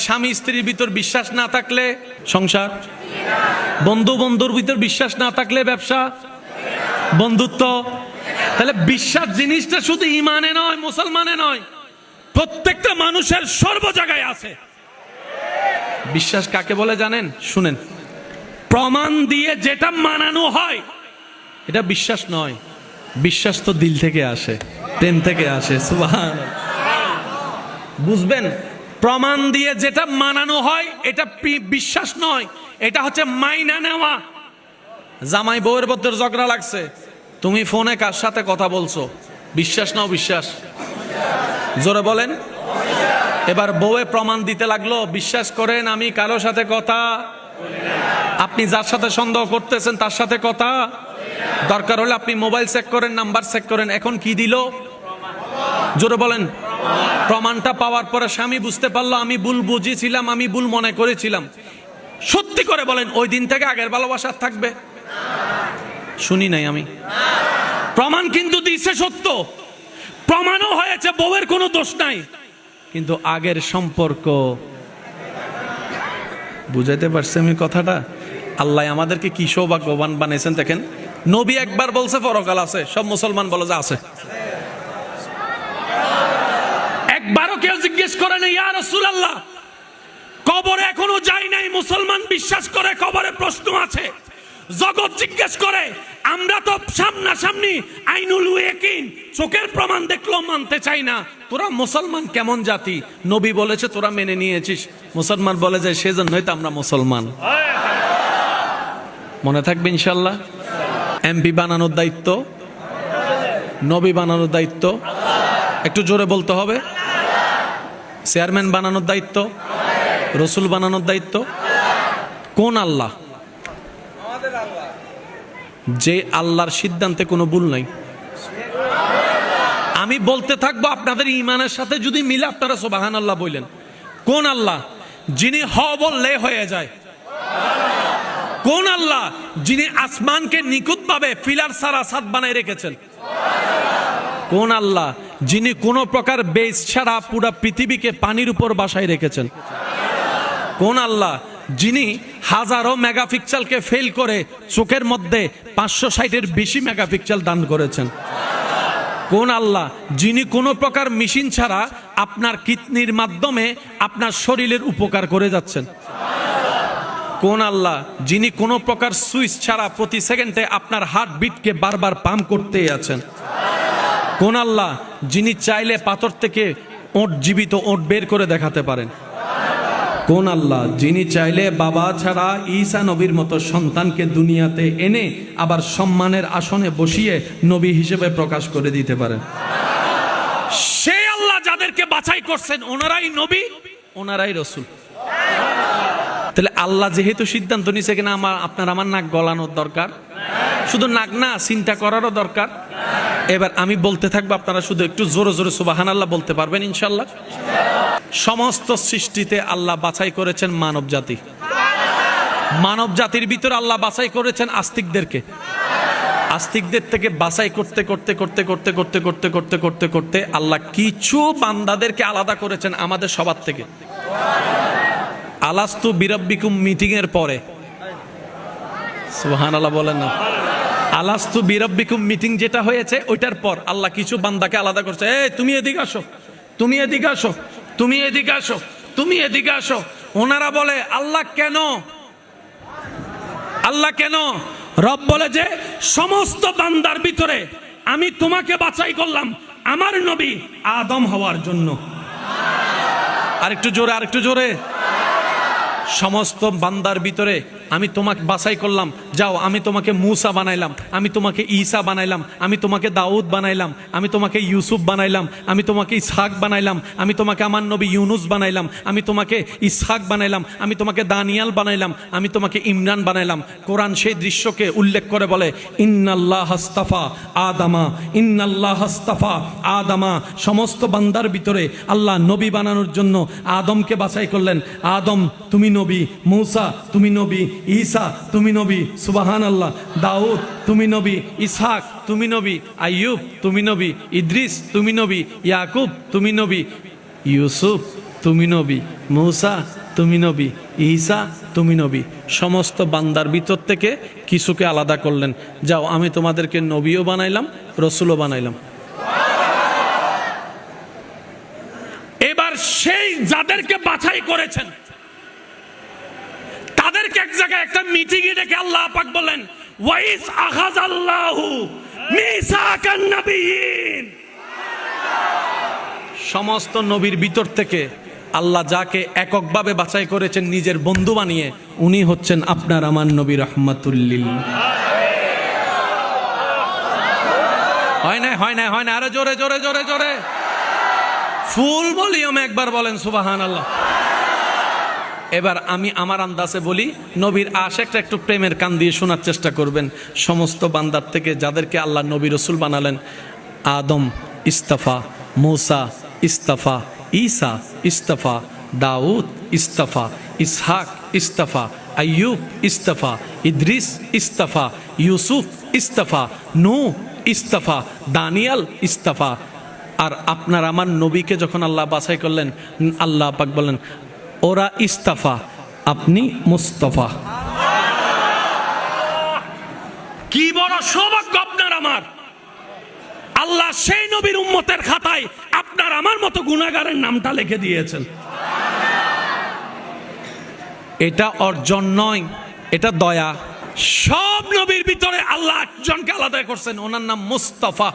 স্বামী স্ত্রীর ভিতর বিশ্বাস না থাকলে সংসার, বন্ধু বন্ধুর ভিতর বিশ্বাস না থাকলে ব্যবসা, বন্ধুত্ব। তাহলে বিশ্বাস জিনিসটা শুধু ইমানে নয়, মুসলমানে নয়, প্রত্যেকটা মানুষের সর্ব জায়গায় আছে। বিশ্বাস কাকে বলে জানেন? শুনেন, প্রমাণ দিয়ে যেটা মানানো হয় এটা বিশ্বাস নয়। বিশ্বাস তো দিল থেকে আসে, প্রেম থেকে আসে। সুবহানাল্লাহ, বুঝবেন? প্রমাণ দিয়ে যেটা মানানো হয় এটা বিশ্বাস নয়, এটা হচ্ছে মাইনা নেওয়া। জামাই বউয়ের মধ্যে ঝগড়া লাগছে, তুমি ফোনে কার সাথে কথা বলছো? বিশ্বাস নাও বিশ্বাস? জোরে বলেন। এবার বউয়ে প্রমাণ দিতে লাগলো, বিশ্বাস করেন আমি কারোর সাথে কথা, আপনি যার সাথে সন্দেহ করতেছেন তার সাথে কথা, দরকার হলে আপনি মোবাইল চেক করেন, নাম্বার চেক করেন। এখন কি দিল? জোরে বলেন। প্রমাণটা পাওয়ার পরে স্বামী বুঝতে পারলো আমি ভুল বুঝেছিলাম, আমি ভুল মনে করেছিলাম। সত্যি করে বলেন, ওই দিন থেকে আগের ভালোবাসা থাকবে? শুনি নাই আমি। প্রমাণ কিন্তু দিছে সত্য, প্রমাণও হয়েছে, বউয়ের কোনো দোষ নাই, কিন্তু আগের সম্পর্ক। বুঝাইতে পারছি আমি কথাটা? আল্লাহ আমাদেরকে কি সৌভাগ্যবান বানিয়েছেন দেখেন। নবী একবার বলছে পরকাল আছে, সব মুসলমান বলে যে আছে। একবারও কেউ জিজ্ঞেস করে না ইয়া রাসূলুল্লাহ কবরে এখনো যাই নাই, মুসলমান বিশ্বাস করে কবরে প্রশ্ন আছে। জগৎ জিজ্ঞেস করে, আমরা তো সামনাসামনি আইনুল ইয়াকিন, চোখের প্রমাণ দেখলেও মানতে চাই না, তোরা মুসলমান কেমন জাতি? নবী বলেছে তোরা মেনে নিয়েছিস, মুসলমান বলে যায় সেজন্যই তো আমরা মুসলমান। মনে থাকবে ইনশাআল্লাহ। এমপি বানানোর দায়িত্ব, নবী বানানোর দায়িত্ব, একটু জোরে বলতে হবে। চেয়ারম্যান বানানোর দায়িত্ব, রসুল বানানোর দায়িত্ব কোন? আল্লাহ। যে আল্লাহর সিদ্ধান্তে কোনো ভুল নাই। আমি বলতে থাকবো, আপনাদের ইমানের সাথে যদি মিলে আপনারা সুবহানাল্লাহ বললেন। কোন আল্লাহ? যিনি হ বললে হয়ে যায়। কোন আল্লাহ? যিনি আসমানকে নিখুঁতভাবে ফিলার ছাড়া ছাদ বানায় রেখেছেন। কোন আল্লাহ? যিনি কোনো প্রকার বেস ছাড়া পুরো পৃথিবীকে পানির উপর বাসায় রেখেছেন। কোন আল্লাহ? যিনি হাজারো মেগাপিক্সেলকে ফেল করে চোখের মধ্যে 560-এর বেশি মেগাপিক্সেল দান করেছেন। কোন আল্লাহ? যিনি কোনো প্রকার মেশিন ছাড়া আপনার কিডনির মাধ্যমে আপনার শরীরের উপকার করে যাচ্ছেন। কোন আল্লাহ? যিনি কোনো প্রকার সুইচ ছাড়া প্রতি সেকেন্ডে আপনার হার্টবিটকে বারবার পাম্প করতেই আছেন। কোন আল্লাহ? যিনি চাইলে পাথর থেকে ওঁট, জীবিত ওঁট বের করে দেখাতে পারেন। কোন আল্লাহ? যিনি চাইলে বাবা ছাড়া ঈসা নবীর মতো সন্তানকে দুনিয়াতে এনে আবার সম্মানের আসনে বসিয়ে নবী হিসেবে প্রকাশ করে দিতে পারেন। সেই আল্লাহ যাদেরকে বাছাই করছেন, ওনারাই নবী, ওনারাই রসুল। তাহলে আল্লাহ যেহেতু সিদ্ধান্ত নিছে কিনা আপনার আমার নাক গলানোর দরকার, শুধু নাক না, চিন্তা করারও দরকার। এবার আমি বলতে থাকবো, আপনারা শুধু একটু জোরে জোরে সুবহানাল্লাহ বলতে পারবেন ইনশাআল্লাহ। সমস্ত সৃষ্টিতে আল্লাহ বাছাই করেছেন মানব জাতি। মানব জাতির ভিতরে আল্লাহ বাছাই করেছেন আস্তিকদেরকে। আস্তিকদের থেকে বাছাই করতে করতে করতে করতে করতে করতে করতে করতে করতে আল্লাহ কিছু বান্দাদেরকে আলাদা করেছেন আমাদের সবার থেকে। আলাস্তু বিরাব্বিকুম মিটিং এর পরে, সুবহানাল্লাহ বলেন না, আলাস্তু বিরাব্বিকুম মিটিং যেটা হয়েছে ওইটার পর আল্লাহ কিছু বান্দাকে আলাদা করছে। এই তুমি এদিকে আসো, তুমি এদিকে আসো, তুমি এদিকে আসো, তুমি এদিকে আসো। ওনারা বলে আল্লাহ কেন? আল্লাহ কেন? রব বলে যে সমস্ত বান্দার ভিতরে আমি তোমাকে বাছাই করলাম আমার নবী আদম হওয়ার জন্য। আরেকটু জোরে, আরেকটু জোরে। সমস্ত বান্দার ভিতরে আমি তোমাকে বাছাই করলাম, যাও আমি তোমাকে মুসা বানাইলাম, আমি তোমাকে ঈসা বানাইলাম, আমি তোমাকে দাউদ বানাইলাম, আমি তোমাকে ইউসুফ বানাইলাম, আমি তোমাকে ইসহাক বানাইলাম, আমি তোমাকে আমার নবী ইউনুস বানাইলাম, আমি তোমাকে ইসহাক বানাইলাম, আমি তোমাকে দানিয়াল বানাইলাম, আমি তোমাকে ইমরান বানাইলাম। কোরআন সেই দৃশ্যকে উল্লেখ করে বলে ইন্নাল্লাহ হাস্তাফা আদামা, ইন্নাল্লাহ হাস্তাফা আদামা। সমস্ত বান্দার ভিতরে আল্লাহ নবী বানানোর জন্য আদমকে বাছাই করলেন। আদম তুমি নবী, মুসা তুমি নবী, ঈসা তুমি নবী, সুবহানাল্লাহ, দাউদ তুমি নবী, ইসহাক তুমি নবী, আইয়ুব তুমি নবী, ইদ্রিস তুমি নবী, ইয়াকুব তুমি নবী, ইউসুফ তুমি নবী, মূসা তুমি নবী, ঈসা তুমি নবী। সমস্ত বান্দার ভিতর থেকে কিছুকে আলাদা করলেন, যাও আমি তোমাদেরকে নবীও বানাইলাম, রসুলও বানাইলাম। এবার সেই যাদেরকে বাছাই করেছেন তাদেরকে এক জায়গায় একটা মিটিংয়ে ডেকে আল্লাহ পাক বলেন, ওয়াইস আখাযাল্লাহু মিসাকান নাবিয়িন। সমস্ত নবীর ভিতর থেকে আল্লাহ যাকে এককভাবে বাছাই করেছেন নিজের বন্ধু বানিয়ে, উনি হচ্ছেন আপনার আমার নবী রাহমাতুল লিল। হয় না হয় না হয় না, আরে জোরে জোরে জোরে জোরে ফুল ভলিউমে একবার বলেন সুবহানাল্লাহ। এবার আমি আমার আন্দাজে বলি, নবীর আশিকটা একটু প্রেমের কান দিয়ে শোনার চেষ্টা করবেন। সমস্ত বান্দার থেকে যাদেরকে আল্লাহ নবী রসুল বানালেন, আদম ইস্তফা, মূসা ইস্তফা, ঈসা ইস্তফা, দাউদ ইস্তফা, ইসহাক ইস্তফা, আইয়ুব ইস্তফা, ইদ্রিস ইস্তফা, ইউসুফ ইস্তফা, নূহ ইস্তফা, দানিয়াল ইস্তফা। আর আপনার আমার নবীকে যখন আল্লাহ বাছাই করলেন, আল্লাহ পাক বলেন ওরা ইস্তফা, আপনি মুস্তফা। কি বড় সৌভাগ্য আপনার আমার! আল্লাহ সেই নবীর উম্মতের খাতায় আপনার আমার মতো গুনাহগারের নামটা লিখে দিয়েছেন। এটা অর্জন নয়, এটা দয়া। সব নবীর ভিতরে আল্লাহ একজনকে আলাদা করছেন, ওনার নাম মুস্তফা।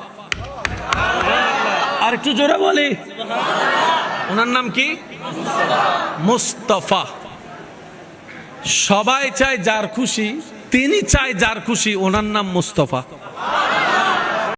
আর একটু জোরে বলি, ওনার নাম কি? মুস্তফা। সবাই চায় যার খুশি, তিনি চায় যার খুশি, ওনার নাম মুস্তফা।